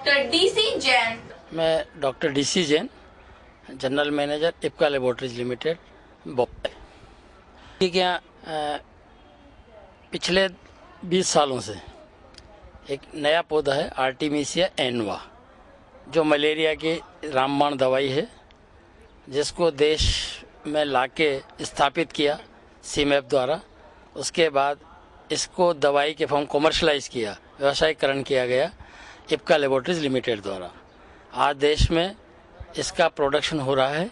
Doctor DC Jain. मैं doctor DC Jain, general manager Ipca laboratories limited, Bhopal. क्या पिछले 20 सालों से एक नया पौधा है आर्टिमिसिया एनवा, जो मलेरिया की रामबाण दवाई है, जिसको देश में लाके स्थापित किया सीमैप द्वारा। उसके बाद इसको दवाई के फॉर्म कॉमर्शलाइज किया, व्यवसायीकरण किया गया इप्का लेबोरेटरीज लिमिटेड द्वारा। आज देश में इसका प्रोडक्शन हो रहा है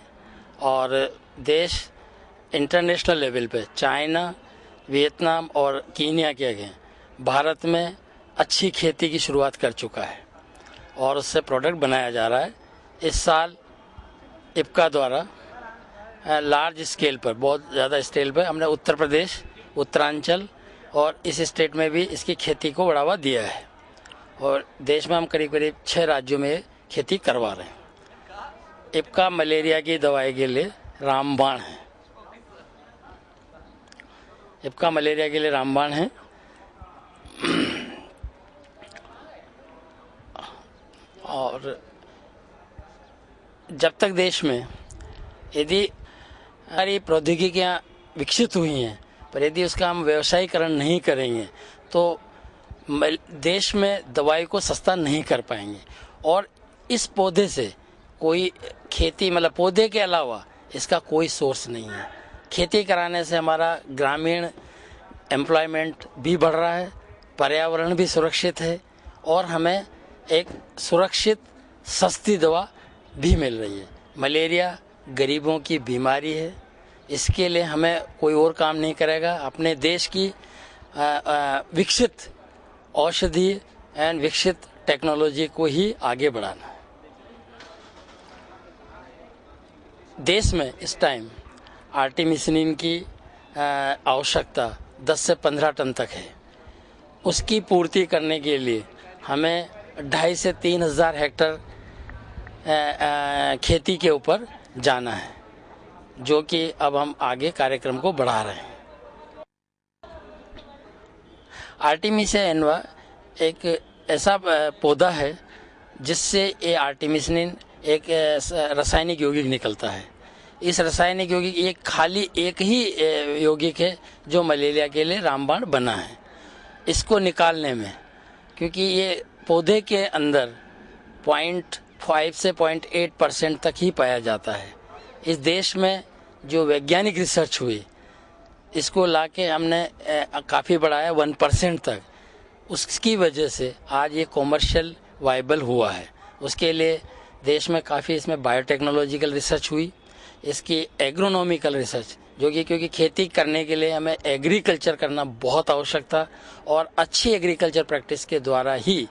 और देश इंटरनेशनल लेवल पे चाइना, वियतनाम और कीनिया के आगे भारत में अच्छी खेती की शुरुआत कर चुका है और उससे प्रोडक्ट बनाया जा रहा है। इस साल इप्का द्वारा लार्ज स्केल पर, बहुत ज़्यादा स्केल पर हमने उत्तर प्रदेश, उत्तरांचल और इस स्टेट में भी इसकी खेती को बढ़ावा दिया है और देश में हम करीब करीब 6 राज्यों में खेती करवा रहे हैं। इप्का मलेरिया की दवाई के लिए रामबाण है। इप्का मलेरिया के लिए रामबाण है। और जब तक देश में यदि सारी प्रौद्योगिकियाँ विकसित हुई हैं, पर यदि उसका हम व्यवसायीकरण नहीं करेंगे तो देश में दवाई को सस्ता नहीं कर पाएंगे। और इस पौधे से कोई खेती, मतलब पौधे के अलावा इसका कोई सोर्स नहीं है। खेती कराने से हमारा ग्रामीण एम्प्लॉयमेंट भी बढ़ रहा है, पर्यावरण भी सुरक्षित है और हमें एक सुरक्षित सस्ती दवा भी मिल रही है। मलेरिया गरीबों की बीमारी है, इसके लिए हमें कोई और काम नहीं करेगा, अपने देश की विकसित औषधि एंड विकसित टेक्नोलॉजी को ही आगे बढ़ाना है। देश में इस टाइम आर्टिमिसिनिन की आवश्यकता 10 से 15 टन तक है। उसकी पूर्ति करने के लिए हमें 2.5 से 3 हज़ार हेक्टर खेती के ऊपर जाना है, जो कि अब हम आगे कार्यक्रम को बढ़ा रहे हैं। आर्टिमिसिया एनवा एक ऐसा पौधा है जिससे ये आर्टिमिसिनिन एक रासायनिक यौगिक निकलता है। इस रासायनिक यौगिक एक ही यौगिक है जो मलेरिया के लिए रामबाण बना है। इसको निकालने में, क्योंकि ये पौधे के अंदर 0.5 से 0.8% तक ही पाया जाता है। इस देश में जो वैज्ञानिक रिसर्च हुई, इसको लाके हमने काफ़ी बढ़ाया 1% तक। उसकी वजह से आज ये कॉमर्शियल वायबल हुआ है। उसके लिए देश में काफ़ी इसमें बायोटेक्नोलॉजिकल रिसर्च हुई, इसकी एग्रोनॉमिकल रिसर्च, जो कि क्योंकि खेती करने के लिए हमें एग्रीकल्चर करना बहुत आवश्यक था और अच्छी एग्रीकल्चर प्रैक्टिस के द्वारा ही